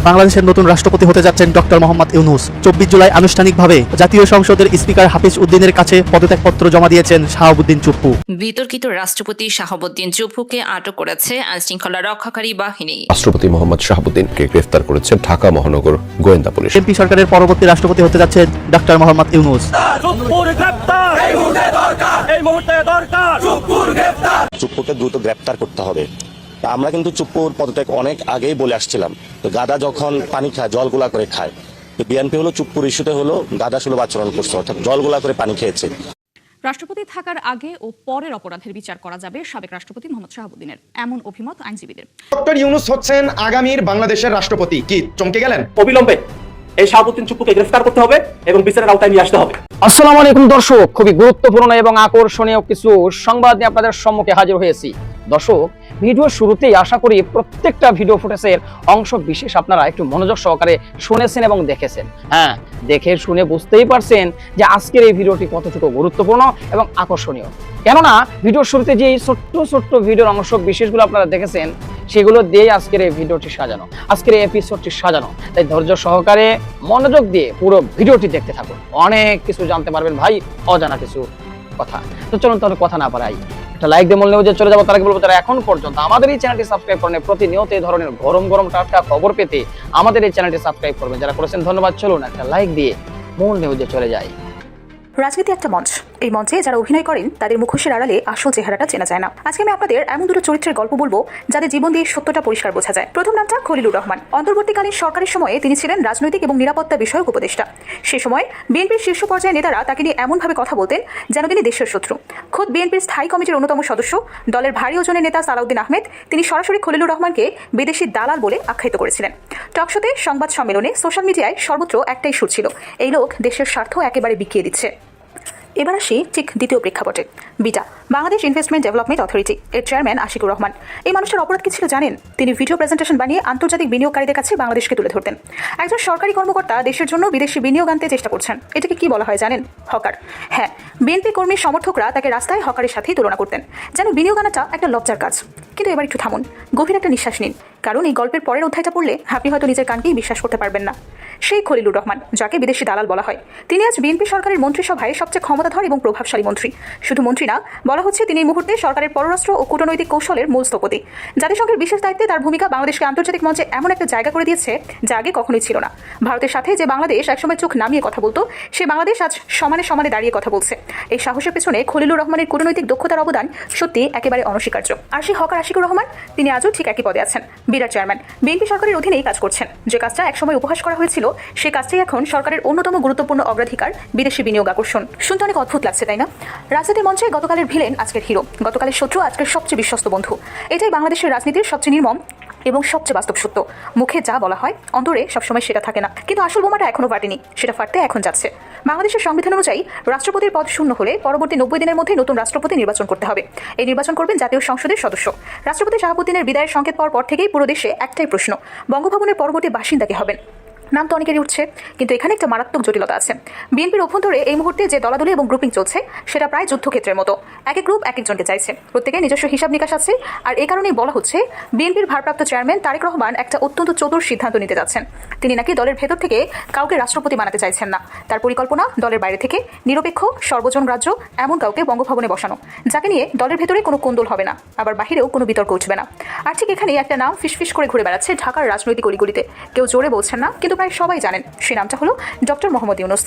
বাংলাদেশের নতুন রাষ্ট্রপতি হতে যাচ্ছেন ডক্টর মোহাম্মদ ইউনূস। 24 জুলাই আনুষ্ঠানিকভাবে জাতীয় সংসদের স্পিকার হাফিজ উদ্দিনের কাছে পদত্যাগপত্র জমা দিয়েছেন শাহাবুদ্দিন চুপ্পু। বিতর্কিত রাষ্ট্রপতি শাহাবুদ্দিন চুপ্পুকে আটক করেছে আইনশৃঙ্খলা রক্ষাকারী বাহিনী। রাষ্ট্রপতি মোহাম্মদ শাহাবুদ্দিনকে গ্রেফতার করেছে ঢাকা মহানগর গোয়েন্দা পুলিশ। এমপি সরকারের পরবর্তী রাষ্ট্রপতি হতে যাচ্ছেন ডক্টর মোহাম্মদ ইউনূস। চুপ্পুকে দ্রুত গ্রেপ্তার করতে হবে। আমরা কিন্তু চুপ্পুর পদত্যাগ অনেক আগেই বলে আসছিলাম। তো গাদা যখন পানি খায় জলগুলা করে খায়, তো বিএনপি হলো চুপ্পুর ইস্যুতে হলো গাদা সুলভ আচরণ করছে, অর্থাৎ জলগুলা করে পানি খেয়েছে। রাষ্ট্রপতি থাকার আগে ও পরের অপরাধের বিচার করা যাবে সাবেক রাষ্ট্রপতি মোহাম্মদ শাহাবুদ্দিনের, এমন অভিমত আইনজীবীদের। ডক্টর ইউনূস হচ্ছেন আগামীর বাংলাদেশের রাষ্ট্রপতি। কি চমকে গেলেন? অবিলম্বে এই শাহাবুদ্দিন চুপ্পুকে গ্রেফতার করতে হবে এবং বিচারের আওতায় নিয়ে আসতে হবে। আসসালামু আলাইকুম দর্শক, খুবই গুরুত্বপূর্ণ এবং আকর্ষণীয় কিছু সংবাদ নিয়ে আপনাদের সম্মুখে হাজির হয়েছি। দর্শক, ভিডিও শুরুতেই আশা করি প্রত্যেকটা ভিডিও ফুটেজের অংশ বিশেষ আপনারা একটু মনোযোগ সহকারে শুনেছেন এবং দেখেছেন। হ্যাঁ, দেখে শুনে বুঝতেই পারছেন যে আজকের এই ভিডিওটি কতটুকু গুরুত্বপূর্ণ এবং আকর্ষণীয়। কেননা ভিডিওর শুরুতে যে ছোট্ট ছোট্ট ভিডিওর অংশ বিশেষগুলো আপনারা দেখেছেন, সেগুলো দিয়ে আজকের এই ভিডিওটি সাজানো, আজকের এই এপিসোডটি সাজানো। তাই ধৈর্য সহকারে মনোযোগ দিয়ে পুরো ভিডিওটি দেখতে থাকুন, অনেক কিছু জানতে পারবেন ভাই, অজানা কিছু কথা। তো চলুন তাহলে কথা না বাড়াই, একটা লাইক দিয়ে মূল নিউজে চলে যাবো। তার আগে বলবো, যারা এখন পর্যন্ত আমাদের এই চ্যানেলটি সাবস্ক্রাইব করেন, প্রতিনিয়ত এই ধরনের গরম গরম টাটকা খবর পেতে আমাদের এই চ্যানেলটি সাবস্ক্রাইব করবেন। যারা করেছেন ধন্যবাদ। চলুন একটা লাইক দিয়ে মূল নিউজে চলে যাই। রাজনীতি একটা মঞ্চ, এই মঞ্চে যারা অভিনয় করেন তাদের মুখোশের আড়ালে আসল চেহারাটা চেনা যায় না। আজকে আমি আপনাদের এমন দুটো চরিত্রের গল্প বলবো যাদের জীবন দিয়ে সত্যটা পরিষ্কার বোঝা যায়। প্রথম নামটা খলিলুর রহমান। অন্তর্বর্তীকালীন সরকারের সময়ে তিনি ছিলেন রাজনৈতিক এবং নিরাপত্তা বিষয়ক উপদেষ্টা। সে সময় বিএনপির শীর্ষ পর্যায়ের নেতারা তাকে নিয়ে এমনভাবে কথা বলতেন যেন তিনি দেশের শত্রু। খোদ বিএনপির স্থায়ী কমিটির অন্যতম সদস্য, দলের ভারী ওজনের নেতা সালাউদ্দিন আহমেদ, তিনি সরাসরি খলিলুর রহমানকে বিদেশি দালাল বলে আখ্যায়িত করেছিলেন। টকশোতে, সংবাদ সম্মেলনে, সোশ্যাল মিডিয়ায় সর্বত্র একটাই সুর ছিল, এই লোক দেশের স্বার্থ একেবারে বিকিয়ে দিচ্ছে। এবার আসি ঠিক দ্বিতীয় প্রেক্ষাপটে, beta, Bangladesh investment development authority এর চেয়ারম্যান আশিকুর রহমান। এই মানুষটার অপরাধ কি ছিল জানেন? তিনি ভিডিও প্রেজেন্টেশন বানিয়ে আন্তর্জাতিক বিনিয়োগকারীদের কাছে বাংলাদেশকে তুলে ধরতেন। একজন সরকারি কর্মকর্তা দেশের জন্য বিদেশি বিনিয়োগ আনতে চেষ্টা করছেন, এটাকে কি বলা হয় জানেন? হকার। হ্যাঁ, বিএনপি কর্মীর সমর্থকরা তাকে রাস্তায় হকারের সাথেই তুলনা করতেন, যেন বিনিয়োগ আনাটা একটা লজ্জার কাজ। কিন্তু এবার একটু থামুন, গভীর একটা নিঃশ্বাস নিন, কারণ এই গল্পের পরের অধ্যায়টা পড়লে আপনি হয়তো নিজের কানকেই বিশ্বাস করতে পারবেন না। সেই খলিলুর রহমান, যাকে বিদেশি দালাল বলা হয়, তিনি আজ বিএনপি সরকারের মন্ত্রিসভায় সবচেয়ে ক্ষমতাধর এবং প্রভাবশালী মন্ত্রী। শুধু মন্ত্রী না, বলা হচ্ছে তিনি এই মুহূর্তে সরকারের পররাষ্ট্র ও কূটনৈতিক কৌশলের মূল স্থপতি। জাতিসংঘের বিশেষ দায়িত্বে তার ভূমিকা বাংলাদেশকে আন্তর্জাতিক মঞ্চে এমন একটা জায়গা করে দিয়েছে যা আগে কখনোই ছিল না। ভারতের সাথে যে বাংলাদেশ একসময় চোখ নামিয়ে কথা বলতো, সে বাংলাদেশ আজ সমানে সমানে দাঁড়িয়ে কথা বলছে। এই সাহসের পেছনে খলিলুর রহমানের কূটনৈতিক দক্ষতার অবদান সত্যি একেবারে অনস্বীকার্য। আর সেই হকার আশিকুর রহমান, তিনি আজও ঠিক একই পদে আছেন, বিরাট চেয়ারম্যান। বিএনপি সরকারের অধীনেই কাজ করছেন। যে কাজটা একসময় উপহাস করা হয়েছিল, সে কাজটাই এখন সরকারের অন্যতম গুরুত্বপূর্ণ অগ্রাধিকার, বিদেশি বিনিয়োগ আকর্ষণ। শুনতে অনেক অদ্ভুত লাগছে, তাই না? রাজনীতির মঞ্চে গতকালের ভিলেন আজকের হিরো, গতকালের শত্রু আজকের সবচেয়ে বিশ্বস্ত বন্ধু। এটাই বাংলাদেশের রাজনীতির সবচেয়ে নির্মম এবং সবচেয়ে বাস্তব সত্য। মুখে যা বলা হয়, অন্তরে সবসময় সেটা থাকে না। কিন্তু আসল বোমাটা এখনো ফাটেনি, সেটা ফাটতে এখন যাচ্ছে। বাংলাদেশের সংবিধান অনুযায়ী রাষ্ট্রপতির পদ শূন্য হলে পরবর্তী 90 দিনের মধ্যে নতুন রাষ্ট্রপতি নির্বাচন করতে হবে। এই নির্বাচন করবেন জাতীয় সংসদের সদস্য। রাষ্ট্রপতি শাহাবুদ্দিনের বিদায়ের সংকেত পাওয়ার পর থেকেই পুরো দেশে একটাই প্রশ্ন, বঙ্গভবনের পরবর্তী বাসিন্দা কে হবেন? নাম তো অনেকেরই উঠছে, কিন্তু এখানে একটা মারাত্মক জটিলতা আছে। বিএনপির অভ্যন্তরে এই মুহূর্তে যে দলাদলি এবং গ্রুপিং চলছে, সেটা প্রায় যুদ্ধক্ষেত্রের মতো। এক এক গ্রুপ এক একজনকে চাইছে, প্রত্যেকে নিজস্ব হিসাব নিকাশ আছে। আর এই কারণেই বলা হচ্ছে বিএনপির ভারপ্রাপ্ত চেয়ারম্যান তারেক রহমান একটা অত্যন্ত চতুর সিদ্ধান্ত নিতে যাচ্ছেন। তিনি নাকি দলের ভেতর থেকে কাউকে রাষ্ট্রপতি বানাতে চাইছেন না। তার পরিকল্পনা দলের বাইরে থেকে নিরপেক্ষ, সর্বজন গ্রাহ্য এমন কাউকে বঙ্গভবনে বসানো, যাকে নিয়ে দলের ভেতরে কোনো কোন্দল হবে না, আবার বাহিরেও কোনো বিতর্ক উঠবে না। আর ঠিক এখানেই একটা নাম ফিসফিস করে ঘুরে বেড়াচ্ছে ঢাকার রাজনৈতিক অলিগলিতে। কেউ জোরে বলছেন না, কিন্তু প্রায় সবাই জানেন, সেই নামটা হলো ডক্টর মোহাম্মদ ইউনূস।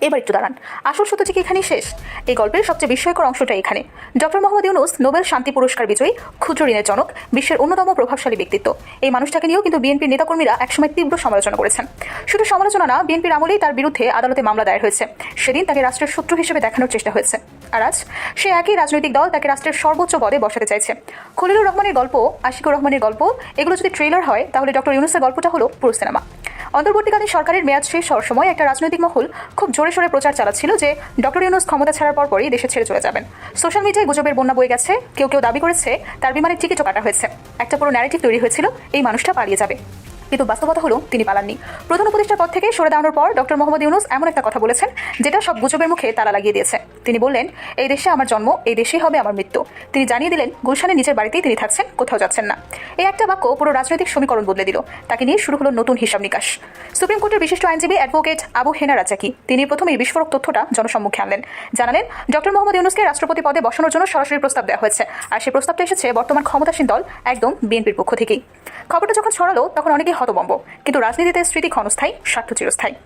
এবার একটু দাঁড়ান, আসল সত্য কি এখানেই শেষ? এই গল্পের সবচেয়ে বিস্ময়কর অংশটা এখানে। ডক্টর মোহাম্মদ ইউনূস নোবেল শান্তি পুরস্কার বিজয়ী, ক্ষুদ্র ঋণের জনক, বিশ্বের অন্যতম প্রভাবশালী ব্যক্তিত্ব। এই মানুষটাকে নিয়েও কিন্তু বিএনপির নেতাকর্মীরা একসময় তীব্র সমালোচনা করেছেন। শুধু সমালোচনা না, বিএনপির আমলেই তার বিরুদ্ধে আদালতে মামলা দায়ের হয়েছে। সেদিন তাকে রাষ্ট্রের শত্রু হিসেবে দেখানোর চেষ্টা হয়েছে। আর আজ সে একই রাজনৈতিক দল তাকে রাষ্ট্রের সর্বোচ্চ পদে বসাতে চাইছে। খলিলুর রহমানের গল্প, আশিকুর রহমানের গল্প, এগুলো যদি ট্রেলার হয়, তাহলে ডক্টর ইউনূসের গল্পটা হলো পুরো সিনেমা। অন্তর্বর্তীকালীন সরকারের মেয়াদ শেষ হওয়ার সময় একটা রাজনৈতিক মহল খুব জোরে সোরে প্রচার চালাচ্ছিল যে ডক্টর ইউনূস ক্ষমতা ছাড়ার পরই দেশে ছেড়ে চলে যাবেন। সোশ্যাল মিডিয়ায় গুজবের বন্যা বয়ে গেছে। কেউ কেউ দাবি করেছে তার বিমানের টিকিটও কাটা হয়েছে। একটা পুরো ন্যারেটিভ তৈরি হয়েছিল, এই মানুষটা পালিয়ে যাবে। কিন্তু বাস্তবতা হলো তিনি পালাননি। প্রধান উপদেষ্টার পদ থেকে সরে দাঁড়ানোর পর ডক্টর মোহাম্মদ ইউনূস এমন একটা কথা বলেছেন যেটা সব গুজবের মুখে তালা লাগিয়ে দিয়েছে। তিনি বললেন, এই দেশে আমার জন্ম, এই দেশেই হবে আমার মৃত্যু। তিনি জানিয়ে দিলেন গুলশানে নিজের বাড়িতেই তিনি থাকছেন, কোথাও যাচ্ছেন না। এই একটা বাক্য পুরো রাজনৈতিক সমীকরণ বদলে দিল। তাকে নিয়ে শুরু হলো নতুন হিসাব নিকাশ। সুপ্রিম কোর্টের বিশিষ্ট আইনজীবী অ্যাডভোকেট আবু হেনা রাজ্জাকি তিনি প্রথমে এই বিস্ফোরক তথ্যটা জনসম্মুখে আনলেন। জানালেন, ডক্টর মোহাম্মদ ইউনূসকে রাষ্ট্রপতি পদে বসানোর জন্য সরাসরি প্রস্তাব দেওয়া হয়েছে, আর সেই প্রস্তাবটা এসেছে বর্তমান ক্ষমতাসীন দল একদম বিএনপির পক্ষ থেকেই। খবরটা যখন ছড়ালো তখন অনেকেই হতভম্ব, কিন্তু রাজনীতিতে স্মৃতি ক্ষণস্থায়ী, স্বার্থ চিরস্থায়ী।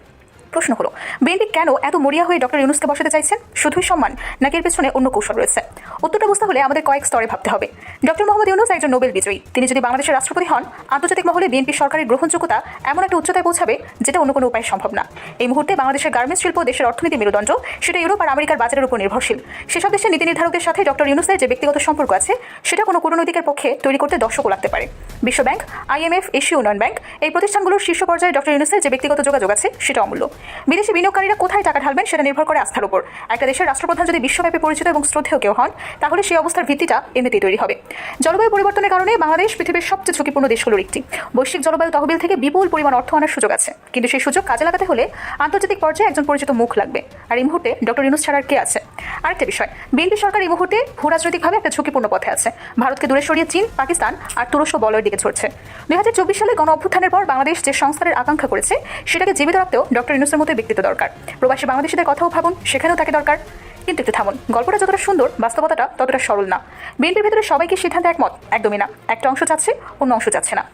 প্রশ্ন হলো, বিএনপি কেন এত মরিয়া হয়ে ডক্টর ইউনূসকে বসাতে চাইছেন? শুধুই সম্মান, নাকি এর পেছনে অন্য কৌশল রয়েছে? উত্তরটা বুঝতে হলে আমাদের কয়েক স্তরে ভাবতে হবে। ডক্টর মোহাম্মদ ইউনূস একজন নোবেল বিজয়ী। তিনি যদি বাংলাদেশের রাষ্ট্রপতি হন, আন্তর্জাতিক মহলে বিএনপি সরকারের গ্রহণযোগ্যতা এমন একটা উচ্চতায় পৌঁছাবে যেটা অন্য কোনো উপায় সম্ভব না। এই মুহূর্তে বাংলাদেশের গার্মেন্টস শিল্প দেশের অর্থনীতি মেরুদণ্ড, সেটা ইউরোপ আর আমেরিকার বাজারের উপর নির্ভরশীল। সেসব দেশের নীতি নির্ধারকদের সাথে ডক্টর ইউনূসের যে ব্যক্তিগত সম্পর্ক আছে, সেটা কোনো কূটনৈতিকের পক্ষে তৈরি করতে দশকও লাগতে পারে। বিশ্বব্যাংক, IMF, এশীয় উন্নয়ন ব্যাংক, এই প্রতিষ্ঠানগুলোর শীর্ষ পর্যায়ে ডক্টর ইউনূসের যে ব্যক্তিগত যোগাযোগ আছে, সেটা অমূল্য। বিদেশি বিনিয়োগকারীরা কোথায় টাকা ঢালবেন সেটা নির্ভর করে আস্থার উপর। একটা দেশের রাষ্ট্রপ্রধান যদি বিশ্বব্যাপী পরিচিত এবং শ্রদ্ধেয় কেউ হন, তাহলে সেই অবস্থার ভিত্তিটা এমনিতেই তৈরি হবে। জলবায়ু পরিবর্তনের কারণে বাংলাদেশ পৃথিবীর সবচেয়ে ঝুঁকিপূর্ণ দেশগুলোর একটি। বৈশ্বিক জলবায়ু তহবিল থেকে বিপুল পরিমাণ অর্থ আনার সুযোগ আছে, কিন্তু সেই সুযোগ কাজে লাগাতে হলে আন্তর্জাতিক পর্যায়ে একজন পরিচিত মুখ লাগবে। আর এই মুহূর্তে ডক্টর ইউনূস ছাড়া আর কে আছে? আরেকটা বিষয়, বিএনপি সরকার এই মুহূর্তে ভূরাজনৈতিকভাবে একটা ঝুঁকিপূর্ণ পথে আছে। ভারতকে দূরে সরিয়ে চীন, পাকিস্তান আর তুরস্ক বলয়ের দিকে ছড়ছে। 2024 সালে গণ অভ্যুত্থানের পর বাংলাদেশ যে সংস্কারের আকাঙ্ক্ষা করেছে, সেটাকে জীবিত রাখতেও ডক্টর ইউনূসের মতো ব্যক্তিত্ব দরকার। প্রবাসী বাংলাদেশিদের কথাও ভাবুন, সেখানেও তাকে দরকার। কিন্তু একটু থামুন, গল্পটা যতটা সুন্দর, বাস্তবতাটা ততটা সরল না। বিএনপির ভেতরে সবাইকে সিদ্ধান্তে একমত? একদমই না। একটা অংশ চাচ্ছে, অন্য অংশ চাচ্ছে না।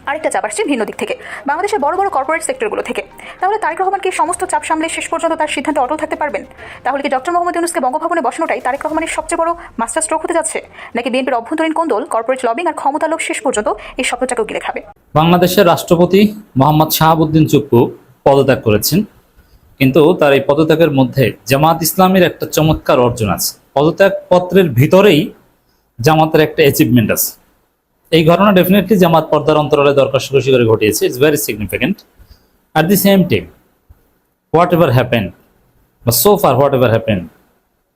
আরেকটা চাপ আসছে ভিন্ন দিক থেকে, বাংলাদেশের বড় বড় কর্পোরেট সেক্টরগুলো থেকে। তাহলে তারেক রহমান কি সমস্ত চাপ সামলে শেষ পর্যন্ত তার সিদ্ধান্তে অটল থাকতে পারবেন? তাহলে কি ডক্টর মোহাম্মদ ইউনূসকে বঙ্গভবনে বসানোটাই তারেক রহমানের সবচেয়ে বড় মাস্টার স্ট্রোক হতে যাচ্ছে? নাকি বিএনপির অভ্যন্তরীণ কোন্দল, কর্পোরেট লবিং আর ক্ষমতার লোভ শেষ পর্যন্ত এই স্বপ্নটাকেও গিলে খাবে? বাংলাদেশের রাষ্ট্রপতি মোহাম্মদ শাহাবুদ্দিন চুপ্পু পদত্যাগ করেছেন, কিন্তু তার এই পদত্যাগের মধ্যে জামাত ইসলামের একটা চমৎকার অর্জন আছে। পদত্যাগ পত্রের ভিতরেই জামাতের একটা অ্যাচিভমেন্ট আছে। এই ঘটনা ডেফিনেটলি জামাত পর্দার অন্তরালে দরকার সুরসি করে ঘটিয়েছে। It's very significant. At the same time, whatever happen বা so far whatever happen,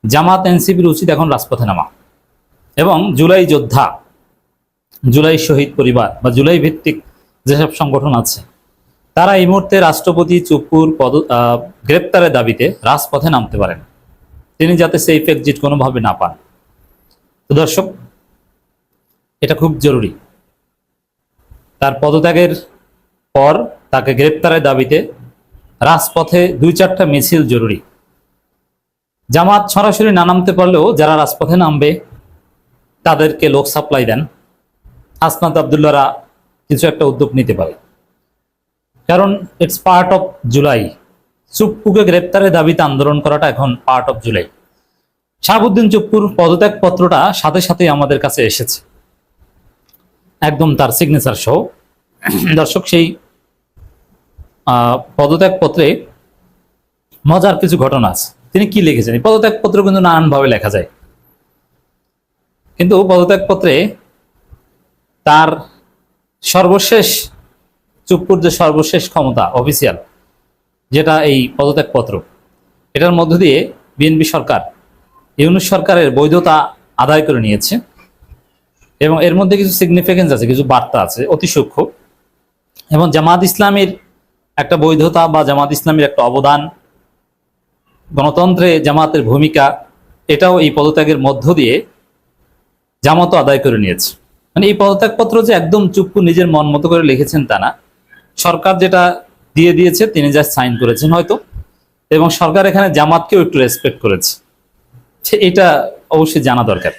Jamaat এনসিপির উচিত এখন রাজপথে নামা এবং জুলাই যোদ্ধা, জুলাই শহীদ পরিবার বা জুলাই ভিত্তিক যেসব সংগঠন আছে, তারা এই মুহূর্তে রাষ্ট্রপতি চুপ্পুর গ্রেপ্তারের দাবিতে রাজপথে নামতে পারেন, তিনি যাতে সেফ এক্সিট কোনোভাবে না পান। তো দর্শক, এটা খুব জরুরি। তার পদত্যাগের পর তাকে গ্রেপ্তারের দাবিতে রাজপথে 2-4টা মিছিল জরুরি। জামাত সরাসরি না নামতে পারলেও যারা রাজপথে নামবে তাদেরকে লোক সাপ্লাই দেন, হাসনাত আবদুল্লাহরা কিছু একটা উদ্যোগ নিতে পারে, কারণ ইটস পার্ট অফ জুলাই। চুপ্পুকে গ্রেপ্তারের দাবিতে আন্দোলন করাটা এখন পার্ট অফ জুলাই। শাহাবুদ্দিন চুপ্পুর পদত্যাগ পত্রটা সাথে সাথে আমাদের কাছে এসেছে, একদম তার সিগনেচার সহ। দর্শক, সেই পদত্যাগ পত্রে মজার কিছু ঘটনা আছে। তিনি কি লিখেছেন? এই পদত্যাগ পত্র কিন্তু নানানভাবে লেখা যায়, কিন্তু পদত্যাগ পত্রে তার সর্বশেষ, চুপ্পুর যে সর্বশেষ ক্ষমতা অফিসিয়াল, যেটা এই পদত্যাগ পত্র, এটার মধ্য দিয়ে বিএনপি সরকার ইউনূস সরকারের বৈধতা আদায় করে নিয়েছে এবং এর মধ্যে কিছু সিগনিফিকেন্স আছে, কিছু বার্তা আছে অতি সূক্ষ্ম। এবং জামাত ইসলামের একটা বৈধতা বা জামাত ইসলামের একটা অবদান, গণতন্ত্রে জামাতের ভূমিকা, এটাও এই পদত্যাগের মধ্য দিয়ে জামাতও আদায় করে নিয়েছে। মানে এই পদত্যাগপত্র যে একদম চুপ্পু নিজের মন মতো করে লিখেছেন তা না, সরকার যেটা দিয়ে দিয়েছে তিনি যা সাইন করেছেন হয়তো, এবং সরকার এখানে জামাতকেও একটু রেসপেক্ট করেছে, এটা অবশ্যই জানা দরকার।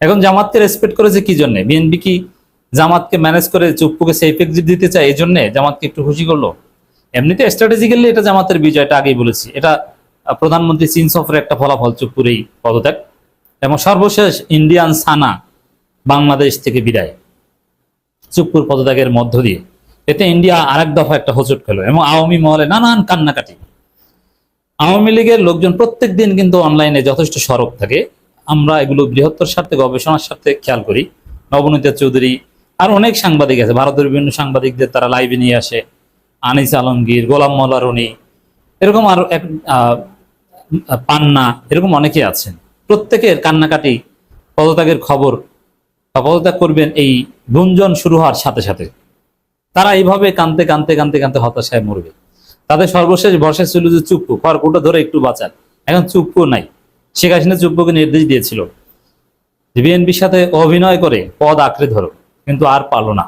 এখন জামাতকে রেসপেক্ট করেছে কি জন্য? বিএনপি কি জামাতকে ম্যানেজ করে চুপ্পুকে সেফ এক্সিট দিতে চায়, এই জন্য জামাতকে একটু খুশি করলো? এমনিতে স্ট্র্যাটেজিক্যালি এটা জামাতের বিজয়, এটা আগেই বলেছি। এটা প্রধানমন্ত্রী চীন সফরের একটা ফলাফল চুপ্পুর এই পদত্যাগ, এবং সর্বশেষ ইন্ডিয়ান সানা বাংলাদেশ থেকে বিদায় চুপ্পুর পদত্যাগের মধ্য দিয়ে। এতে ইন্ডিয়া আরেক দফা একটা হোঁচট খেলো এবং আওয়ামী মহলে নানান কান্নাকাটি। আওয়ামী লীগের লোকজন প্রত্যেক দিন কিন্তু অনলাইনে যথেষ্ট সরব থাকে, আমরা এগুলো বৃহত্তর স্বার্থে, গবেষণার স্বার্থে খেয়াল করি। নবনীতা চৌধুরী আর অনেক সাংবাদিক আছে, ভারতের বিভিন্ন সাংবাদিকদের তারা লাইভে নিয়ে আসে, আনিস আলমগীর, গোলাম মোল্লা রনি, এরকম আরো এক পান্না, এরকম অনেকে আছেন। প্রত্যেকের কান্নাকাটি পদত্যাগের খবর বা পদত্যাগ করবেন এই গুঞ্জন শুরু হওয়ার সাথে সাথে। তারা এইভাবে কানতে কানতে কানতে কানতে হতাশায় মরবে। তাদের সর্বশেষ ভরসা ছিল যে চুপ্পু, খড়কুটো ধরে একটু বাঁচান। এখন চুপ্পু নাই। শেখ হাসিনা চুপ্পুকে নির্দেশ দিয়েছিল যে বিএনপির সাথে অভিনয় করে পদ আঁকড়ে ধরো, কিন্তু আর পারলো না।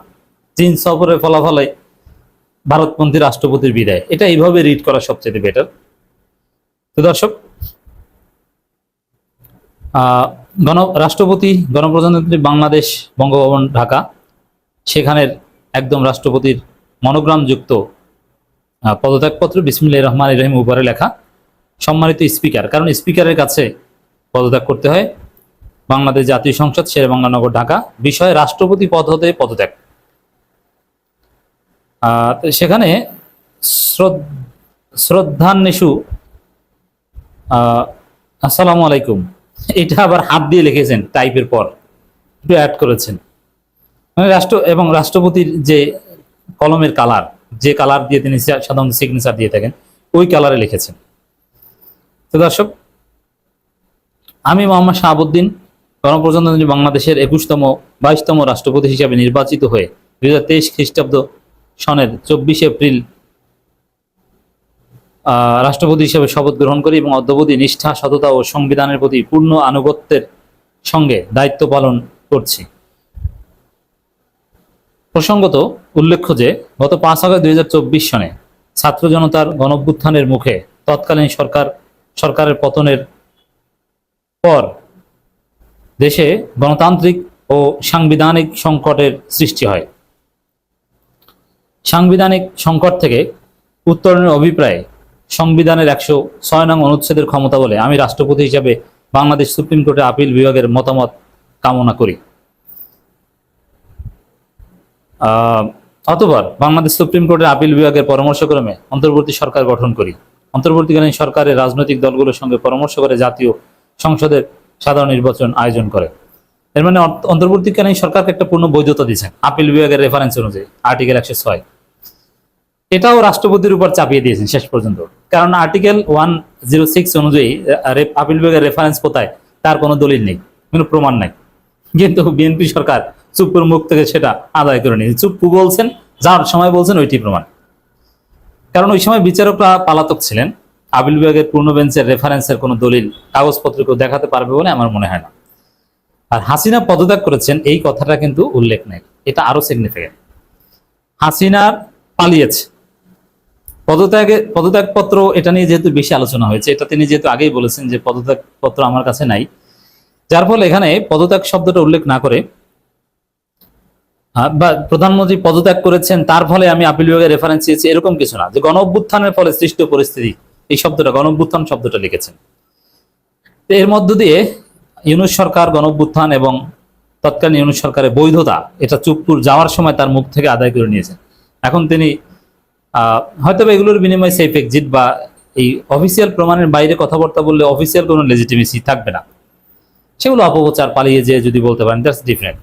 চীন সফরের ফলাফলে ভারতপন্থী রাষ্ট্রপতির বিদায়, এটা এইভাবে রিড করা সবচেয়ে বেটার। তো দর্শক, রাষ্ট্রপতি গণপ্রজাতন্ত্রী বাংলাদেশ বঙ্গভবন ঢাকা, সেখানের একদম রাষ্ট্রপতির মনোগ্রাম যুক্ত পদত্যাগপত্র বিসমিল্লাহির রহমানির রহিম উপরে লেখা। সম্মানিত স্পিকার, কারণ স্পিকারের কাছে পদত্যাগ করতে হয়। বাংলাদেশ জাতীয় সংসদ, শেরেবাংলা নগর, ঢাকা। বিষয় রাষ্ট্রপতি পদ হতে পদত্যাগ। সেখানে শ্রদ্ধান্বেষু আসসালামু আলাইকুম, এটা আবার হাত দিয়ে লিখেছেন, টাইপের পর একটু অ্যাড করেছেন। মানে রাষ্ট্রপতির যে কলমের কালার, যে কালার দিয়ে তিনি সাধারণত সিগনেচার দিয়ে থাকেন, ওই কালারে লিখেছেন। তো দর্শক, আমি মোহাম্মদ শাহাবুদ্দিন গণপ্রজাতন্ত্রী বাংলাদেশের 22তম রাষ্ট্রপতি হিসাবে নির্বাচিত হয়ে 2023 খ্রিস্টাব্দ সনের 24 এপ্রিল রাষ্ট্রপতি হিসেবে শপথ গ্রহণ করি এবং অদ্যাবধি নিষ্ঠা, সততা ও সংবিধানের প্রতি পূর্ণ আনুগত্যের সঙ্গে দায়িত্ব পালন করছি। প্রসঙ্গত উল্লেখ্য যে গত 5 আগস্ট 2024 সনে ছাত্র জনতার গণঅভ্যুত্থানের মুখে তৎকালীন সরকারের পতনের পর দেশে গণতান্ত্রিক ও সাংবিধানিক সংকটের সৃষ্টি হয়। সাংবিধানিক সংকট থেকে উত্তরণের অভিপ্রায়ে সংবিধানের 106 নং অনুচ্ছেদের ক্ষমতা বলে আমি রাষ্ট্রপতি হিসাবে বাংলাদেশ সুপ্রিম কোর্টে আপিল বিভাগের মতামত কামনা করি। অতঃপর বাংলাদেশ সুপ্রিম কোর্টের আপিল বিভাগের পরামর্শক্রমে অন্তর্বর্তী সরকার গঠন করি। অন্তর্বর্তীকালীন সরকারের রাজনৈতিক দলগুলোর সঙ্গে পরামর্শ করে জাতীয় সংসদের সাধারণ নির্বাচন আয়োজন করে। এর মানে অন্তর্বর্তীকালীন সরকারকে একটা পূর্ণ বৈধতা দিয়েছেন আপিল বিভাগের রেফারেন্স অনুযায়ী, আর্টিকেল 106। এটাও রাষ্ট্রপতির উপর চাপিয়ে দিয়েছেন শেষ পর্যন্ত, কারণ আর্টিকেল 106 অনুযায়ী আপিল বিভাগের রেফারেন্স কোথায় তার কোনো দলিল নেই, কোনো প্রমাণ নাই। কিন্তু বিএনপি সরকার চুপ্পুর মুখ থেকে সেটা আদায় করে নিয়েছে। চুপ্পু বলছেন, যার সময় বলছেন ওইটি প্রমাণ। কারণ ওই সময় বিচারকরা পালাতক ছিলেন, আপিল বিভাগের পূর্ণ বেঞ্চের রেফারেন্সের কোনো দলিল কাগজপত্র কেউ দেখাতে পারবে বলে আমার মনে হয় না। আর হাসিনা পদত্যাগ করেছেন এই কথাটা কিন্তু উল্লেখ নেই, এটা আরো সিগনিফিকেন্ট। হাসিনার পালিয়েছে পদত্যাগপত্র, এটা নিয়ে যেহেতু বেশি আলোচনা হয়েছে, এটা তিনি যেহেতু আগেই বলেছেন যে পদত্যাগপত্র আমার কাছে নাই, যার ফলে এখানে পদত্যাগ শব্দটা উল্লেখ না করে বা প্রধানমন্ত্রী পদত্যাগ করেছেন তার ফলে আমি আপিল বিভাগের রেফারেন্স দিয়েছি, এরকম কিছু না। যে গণঅভ্যুত্থানের ফলে সৃষ্ট পরিস্থিতি, এই শব্দটা গণঅভ্যুত্থান শব্দটা লিখেছেন। এর মধ্য দিয়ে ইউনূস সরকার গণঅভ্যুত্থান এবং তৎকালীন ইউনূস সরকারের বৈধতা, এটা চুপ্পুর যাওয়ার সময় তার মুখ থেকে আদায় করে নিয়েছেন। এখন তিনি হয়তো এগুলোর বিনিময়ে সেফ এক্সিট বা এই অফিসিয়াল প্রমাণের বাইরে কথাবার্তা বললে অফিসিয়াল কোনো লেজিটিমেসি থাকবে না, সেগুলো অপপ্রচার, পালিয়ে যেয়ে যদি বলতে পারেন, দ্যাটস ডিফারেন্ট।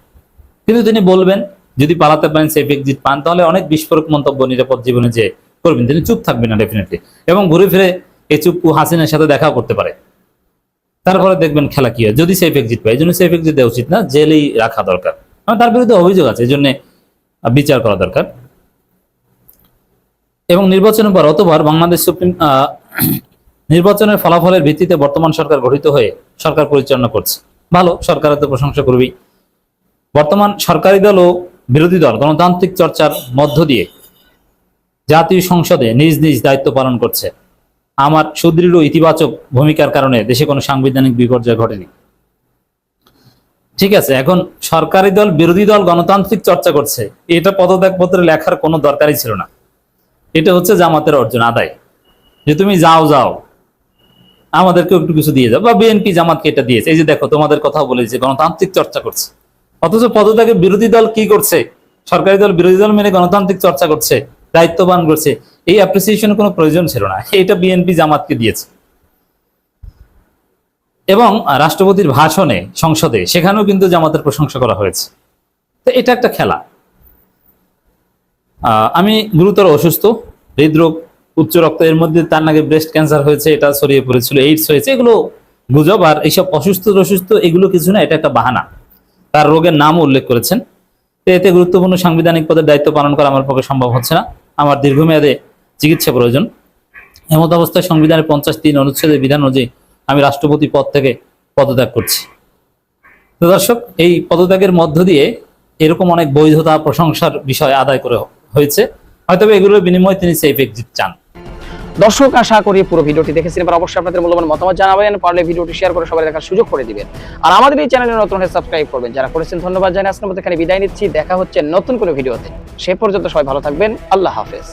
কিন্তু তিনি বলবেন, যদি পালাতে পারেন, সেফ এক্সিট পান, তাহলে অনেক বিস্ফোরক মন্তব্য নিরাপদ জীবনে যে করবেন, তিনি চুপ থাকবেন না ডেফিনেটলি, এবং ঘুরে ফিরে এই চুপ্পু হাসিনার সাথে দেখা করতে পারে। তারপরে দেখবেন খেলা কি হয়, যদি সেফ এক্সিট পায়। এই জন্য সেফ এক্সিট দেওয়া উচিত না, জেলেই রাখা দরকার। তার বিরুদ্ধে অভিযোগ আছে, এই জন্য বিচার করা দরকার। এবং নির্বাচনের পর অতবার বাংলাদেশ নির্বাচনের ফলাফলের ভিত্তিতে বর্তমান সরকার গঠিত হয়ে সরকার পরিচালনা করছে। ভালো, সরকারের তো প্রশংসা করবেই। বর্তমান সরকারি দল ও বিরোধী দল গণতান্ত্রিক চর্চার মধ্য দিয়ে জাতীয় সংসদে নিজ নিজ দায়িত্ব পালন করছে। আমার সুদৃঢ় ইতিবাচক ভূমিকার কারণে দেশে কোনো সাংবিধানিক বিপর্যয় ঘটেনি। ঠিক আছে, এখন সরকারি দল বিরোধী দল গণতান্ত্রিক চর্চা করছে, এটা পদত্যাগপত্রে লেখার কোনো দরকারই ছিল না। এটা হচ্ছে জামাতের অর্জন আদায়, যে তুমি যাও আমাদেরকে একটু কিছু দিয়ে যাও, বা বিএনপি জামাতকে এটা দিয়েছে। এই যে দেখো, তোমাদের কথা বলেছে, গণতান্ত্রিক চর্চা করছে। অথচ পদত্যাগে বিরোধী দল কি করছে? সরকারি দল বিরোধী দল মেনে গণতান্ত্রিক চর্চা করছে, দায়িত্ববান করছে। এই অ্যাপ্রিসিয়েশনের কোনো প্রয়োজন ছিল না, এটা বিএনপি জামাতকে দিয়েছে। এবং রাষ্ট্রপতির ভাষণে সংসদে, সেখানেও কিন্তু জামাতের প্রশংসা করা হয়েছে। তো এটা একটা খেলা। আমি গুরুতর অসুস্থ, হৃদরোগ, উচ্চ রক্ত, এর মধ্যে তার নাকি ব্রেস্ট ক্যান্সার হয়েছে, এটা ছড়িয়ে পড়েছিল, এইডস হয়েছে, এগুলো গুজব। আর এইসব অসুস্থ এগুলো কিছু না, এটা একটা বাহানা। তার রোগের নাম উল্লেখ করেছেন, তো এতে গুরুত্বপূর্ণ সাংবিধানিক পদের দায়িত্ব পালন করা আমার পক্ষে সম্ভব হচ্ছে না। আমার দীর্ঘমেয়াদে চিকিৎসা প্রয়োজন। এমত অবস্থায় সংবিধানের 53 অনুচ্ছেদের বিধান অনুযায়ী আমি রাষ্ট্রপতি পদ থেকে পদত্যাগ করছি। তো দর্শক, এই পদত্যাগের মধ্য দিয়ে এরকম অনেক বৈধতা প্রশংসার বিষয় আদায় করে হয়েছে, হয়তো এগুলোর বিনিময়ে তিনি সেফ এক্সিট চান। দর্শক, আশা করি পুরো ভিডিওটি দেখেছেন। এবার অবশ্যই আপনাদের মূল্যবান মতামত জানাবেন, পারলে ভিডিওটি শেয়ার করে সবাই দেখার সুযোগ করে দিবেন। আর আমাদের এই চ্যানেলে নতুন হয়ে সাবস্ক্রাইব করবেন। যারা করেছেন ধন্যবাদ জানাই। আজকের মতো এখানে বিদায় নিচ্ছি। দেখা হচ্ছে নতুন কোনো ভিডিওতে। সে পর্যন্ত সবাই ভালো থাকবেন। আল্লাহ হাফেজ।